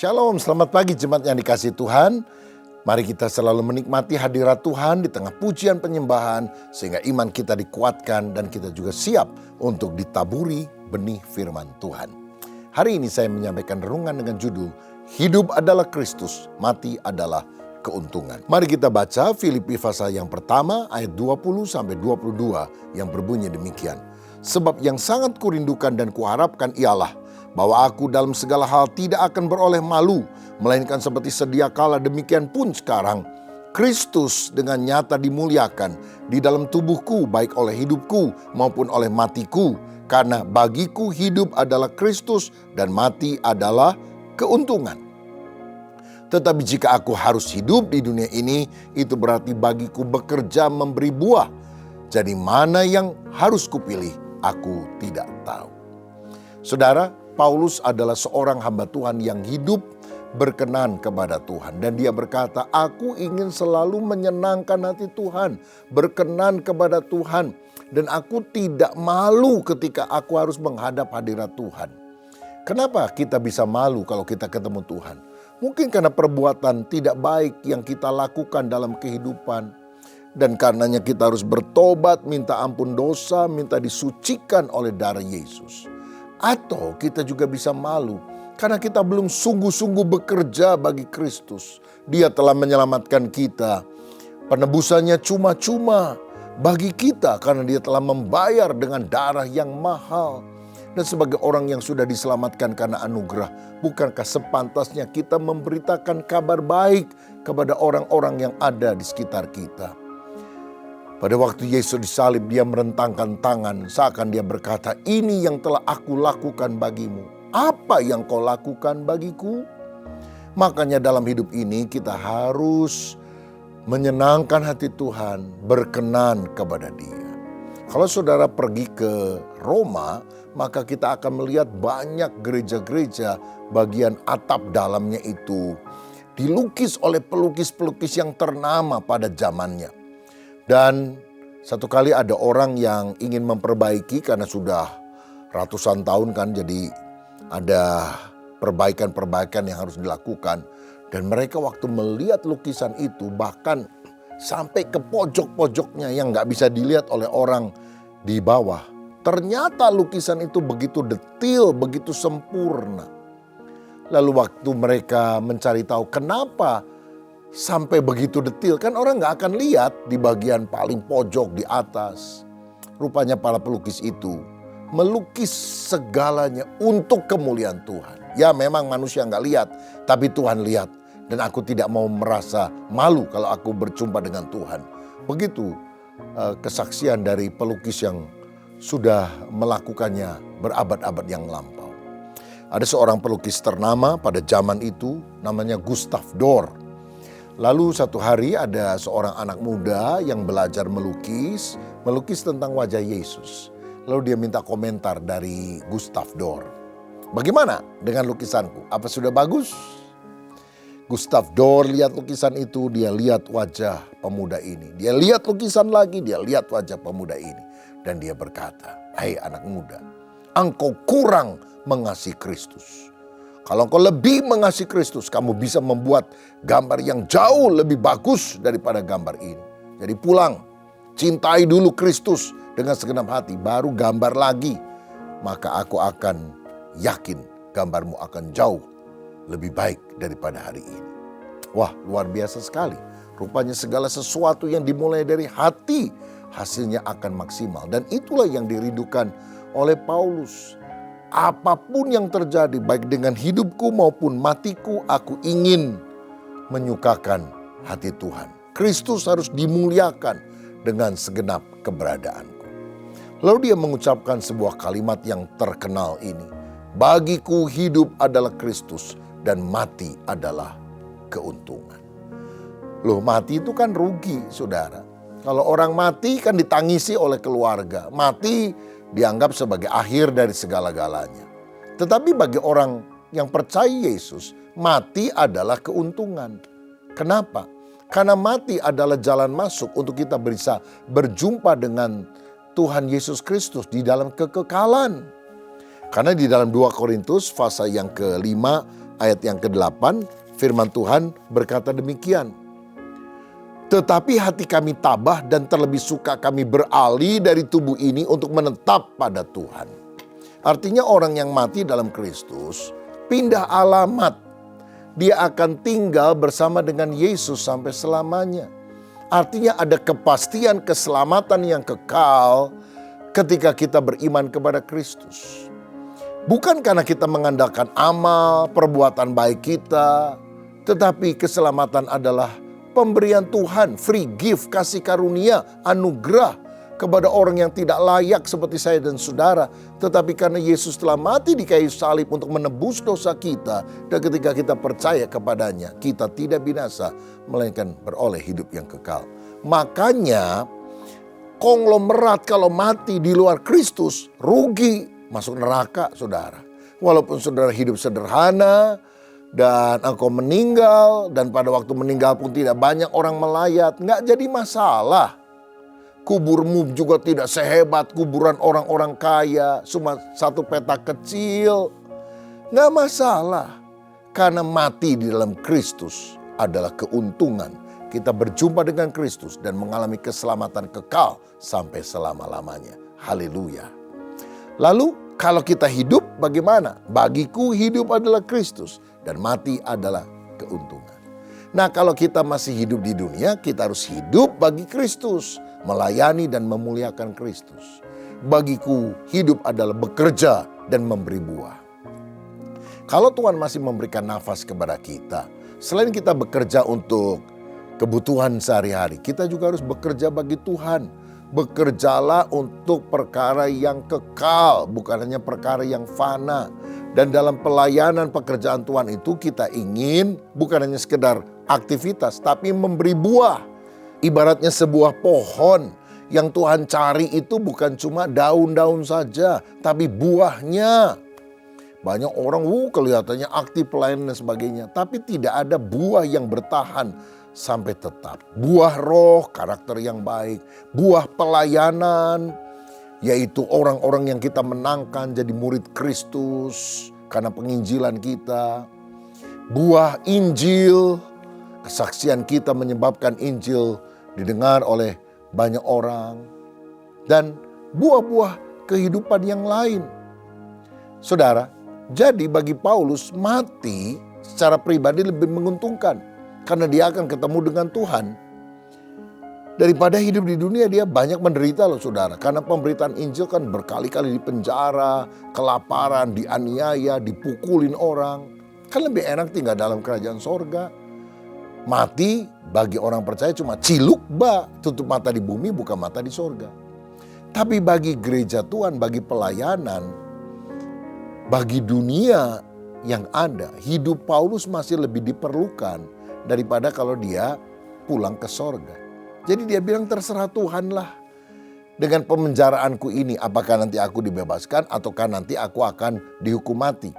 Shalom, selamat pagi jemaat yang dikasihi Tuhan. Mari kita selalu menikmati hadirat Tuhan di tengah pujian penyembahan sehingga iman kita dikuatkan dan kita juga siap untuk ditaburi benih firman Tuhan. Hari ini saya menyampaikan renungan dengan judul Hidup adalah Kristus, mati adalah keuntungan. Mari kita baca Filipi pasal yang pertama ayat 20-22 yang berbunyi demikian. Sebab yang sangat kurindukan dan kuharapkan ialah bahwa aku dalam segala hal tidak akan beroleh malu, melainkan seperti sedia kala demikian pun sekarang, Kristus dengan nyata dimuliakan di dalam tubuhku, baik oleh hidupku maupun oleh matiku. Karena bagiku hidup adalah Kristus dan mati adalah keuntungan. Tetapi jika aku harus hidup di dunia ini, itu berarti bagiku bekerja memberi buah. Jadi mana yang harus kupilih, aku tidak tahu. Saudara, Paulus adalah seorang hamba Tuhan yang hidup berkenan kepada Tuhan. Dan dia berkata, aku ingin selalu menyenangkan hati Tuhan, berkenan kepada Tuhan. Dan aku tidak malu ketika aku harus menghadap hadirat Tuhan. Kenapa kita bisa malu kalau kita ketemu Tuhan? Mungkin karena perbuatan tidak baik yang kita lakukan dalam kehidupan. Dan karenanya kita harus bertobat, minta ampun dosa, minta disucikan oleh darah Yesus. Atau kita juga bisa malu karena kita belum sungguh-sungguh bekerja bagi Kristus. Dia telah menyelamatkan kita. Penebusannya cuma-cuma bagi kita karena dia telah membayar dengan darah yang mahal. Dan sebagai orang yang sudah diselamatkan karena anugerah, bukankah sepantasnya kita memberitakan kabar baik kepada orang-orang yang ada di sekitar kita? Pada waktu Yesus disalib, dia merentangkan tangan seakan dia berkata, ini yang telah aku lakukan bagimu. Apa yang kau lakukan bagiku? Makanya dalam hidup ini kita harus menyenangkan hati Tuhan, berkenan kepada Dia. Kalau saudara pergi ke Roma, maka kita akan melihat banyak gereja-gereja bagian atap dalamnya itu dilukis oleh pelukis-pelukis yang ternama pada zamannya. Dan satu kali ada orang yang ingin memperbaiki karena sudah ratusan tahun kan, jadi ada perbaikan-perbaikan yang harus dilakukan. Dan mereka waktu melihat lukisan itu bahkan sampai ke pojok-pojoknya yang gak bisa dilihat oleh orang di bawah. Ternyata lukisan itu begitu detil, begitu sempurna. Lalu waktu mereka mencari tahu kenapa sampai begitu detil, kan orang gak akan lihat di bagian paling pojok di atas. Rupanya para pelukis itu melukis segalanya untuk kemuliaan Tuhan. Ya memang manusia gak lihat, tapi Tuhan lihat. Dan aku tidak mau merasa malu kalau aku berjumpa dengan Tuhan. Begitu kesaksian dari pelukis yang sudah melakukannya berabad-abad yang lampau. Ada seorang pelukis ternama pada zaman itu, namanya Gustav Dorn. Lalu satu hari ada seorang anak muda yang belajar melukis tentang wajah Yesus. Lalu dia minta komentar dari Gustav Dorn. Bagaimana dengan lukisanku? Apa sudah bagus? Gustav Dorn lihat lukisan itu, dia lihat wajah pemuda ini. Dia lihat lukisan lagi, dia lihat wajah pemuda ini. Dan dia berkata, "Hai anak muda, engkau kurang mengasihi Kristus. Kalau engkau lebih mengasihi Kristus, kamu bisa membuat gambar yang jauh lebih bagus daripada gambar ini. Jadi pulang, cintai dulu Kristus dengan segenap hati, baru gambar lagi. Maka aku akan yakin gambarmu akan jauh lebih baik daripada hari ini." Wah, luar biasa sekali. Rupanya segala sesuatu yang dimulai dari hati, hasilnya akan maksimal. Dan itulah yang dirindukan oleh Paulus. Apapun yang terjadi, baik dengan hidupku maupun matiku, aku ingin menyukakan hati Tuhan. Kristus harus dimuliakan dengan segenap keberadaanku. Lalu dia mengucapkan sebuah kalimat yang terkenal ini. Bagiku hidup adalah Kristus dan mati adalah keuntungan. Loh, mati itu kan rugi, saudara. Kalau orang mati kan ditangisi oleh keluarga. Mati dianggap sebagai akhir dari segala-galanya. Tetapi bagi orang yang percaya Yesus, mati adalah keuntungan. Kenapa? Karena mati adalah jalan masuk untuk kita bisa berjumpa dengan Tuhan Yesus Kristus di dalam kekekalan. Karena di dalam 2 Korintus pasal yang ke-5 ayat yang ke-8, firman Tuhan berkata demikian. Tetapi hati kami tabah dan terlebih suka kami beralih dari tubuh ini untuk menetap pada Tuhan. Artinya orang yang mati dalam Kristus pindah alamat. Dia akan tinggal bersama dengan Yesus sampai selamanya. Artinya ada kepastian keselamatan yang kekal ketika kita beriman kepada Kristus. Bukan karena kita mengandalkan amal, perbuatan baik kita, tetapi keselamatan adalah pemberian Tuhan, free gift, kasih karunia, anugerah kepada orang yang tidak layak seperti saya dan saudara. Tetapi karena Yesus telah mati di kayu salib untuk menebus dosa kita, dan ketika kita percaya kepadanya, kita tidak binasa, melainkan beroleh hidup yang kekal. Makanya konglomerat kalau mati di luar Kristus, rugi, masuk neraka saudara. Walaupun saudara hidup sederhana, dan engkau meninggal, dan pada waktu meninggal pun tidak banyak orang melayat, nggak jadi masalah. Kuburmu juga tidak sehebat kuburan orang-orang kaya, cuma satu petak kecil. Nggak masalah, karena mati di dalam Kristus adalah keuntungan. Kita berjumpa dengan Kristus dan mengalami keselamatan kekal sampai selama-lamanya. Haleluya. Lalu kalau kita hidup bagaimana? Bagiku hidup adalah Kristus dan mati adalah keuntungan. Nah, kalau kita masih hidup di dunia, kita harus hidup bagi Kristus, melayani dan memuliakan Kristus. Bagiku hidup adalah bekerja dan memberi buah. Kalau Tuhan masih memberikan nafas kepada kita, selain kita bekerja untuk kebutuhan sehari-hari, kita juga harus bekerja bagi Tuhan. Bekerjalah untuk perkara yang kekal, bukan hanya perkara yang fana. Dan dalam pelayanan pekerjaan Tuhan itu kita ingin bukan hanya sekedar aktivitas, tapi memberi buah. Ibaratnya sebuah pohon yang Tuhan cari itu bukan cuma daun-daun saja, tapi buahnya. Banyak orang kelihatannya aktif pelayanan dan sebagainya, tapi tidak ada buah yang bertahan sampai tetap. Buah roh, karakter yang baik, buah pelayanan, yaitu orang-orang yang kita menangkan jadi murid Kristus karena penginjilan kita. Buah Injil, kesaksian kita menyebabkan Injil didengar oleh banyak orang. Dan buah-buah kehidupan yang lain. Saudara, jadi bagi Paulus mati secara pribadi lebih menguntungkan. Karena dia akan ketemu dengan Tuhan. Daripada hidup di dunia, dia banyak menderita loh saudara. Karena pemberitaan Injil kan berkali-kali di penjara, kelaparan, dianiaya, dipukulin orang. Kan lebih enak tinggal dalam kerajaan sorga. Mati bagi orang percaya cuma ciluk tutup mata di bumi, buka mata di sorga. Tapi bagi gereja Tuhan, bagi pelayanan, bagi dunia yang ada, hidup Paulus masih lebih diperlukan daripada kalau dia pulang ke sorga. Jadi dia bilang terserah Tuhan lah. Dengan pemenjaraanku ini apakah nanti aku dibebaskan ataukah nanti aku akan dihukum mati.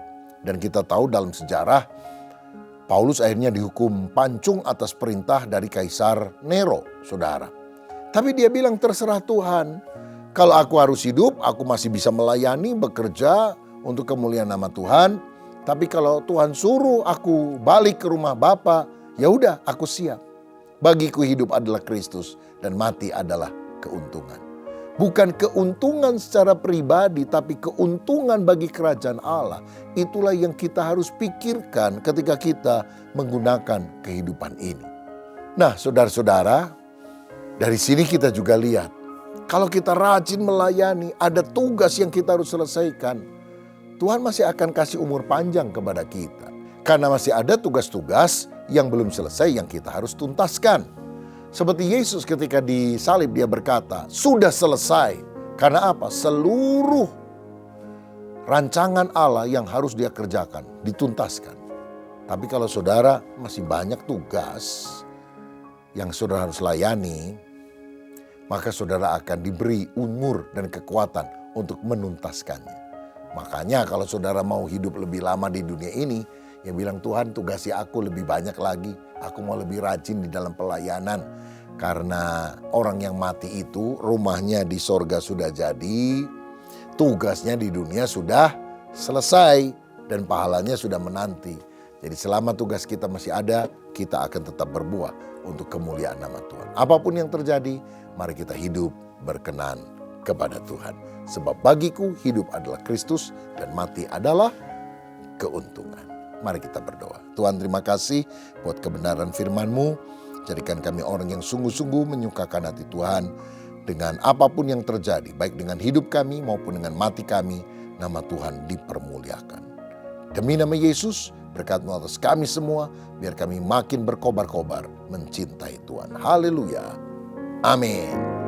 Dan kita tahu dalam sejarah Paulus akhirnya dihukum pancung atas perintah dari Kaisar Nero, saudara. Tapi dia bilang terserah Tuhan. Kalau aku harus hidup, aku masih bisa melayani, bekerja untuk kemuliaan nama Tuhan. Tapi kalau Tuhan suruh aku balik ke rumah Bapa, ya udah, aku siap. Bagiku hidup adalah Kristus dan mati adalah keuntungan. Bukan keuntungan secara pribadi, tapi keuntungan bagi kerajaan Allah. Itulah yang kita harus pikirkan ketika kita menggunakan kehidupan ini. Nah, saudara-saudara, dari sini kita juga lihat, kalau kita rajin melayani, ada tugas yang kita harus selesaikan. Tuhan masih akan kasih umur panjang kepada kita. Karena masih ada tugas-tugas yang belum selesai yang kita harus tuntaskan. Seperti Yesus ketika disalib dia berkata, sudah selesai. Karena apa? Seluruh rancangan Allah yang harus dia kerjakan, dituntaskan. Tapi kalau saudara masih banyak tugas yang saudara harus layani, maka saudara akan diberi umur dan kekuatan untuk menuntaskannya. Makanya kalau saudara mau hidup lebih lama di dunia ini, ya bilang Tuhan tugasi aku lebih banyak lagi. Aku mau lebih rajin di dalam pelayanan. Karena orang yang mati itu rumahnya di sorga sudah jadi. Tugasnya di dunia sudah selesai dan pahalanya sudah menanti. Jadi selama tugas kita masih ada, kita akan tetap berbuah untuk kemuliaan nama Tuhan. Apapun yang terjadi, mari kita hidup berkenan kepada Tuhan. Sebab bagiku hidup adalah Kristus dan mati adalah keuntungan. Mari kita berdoa. Tuhan, terima kasih buat kebenaran firman-Mu. Jadikan kami orang yang sungguh-sungguh menyukakan hati Tuhan. Dengan apapun yang terjadi, baik dengan hidup kami maupun dengan mati kami, nama Tuhan dipermuliakan. Demi nama Yesus, berkat-Mu atas kami semua, biar kami makin berkobar-kobar mencintai Tuhan. Haleluya. Amin.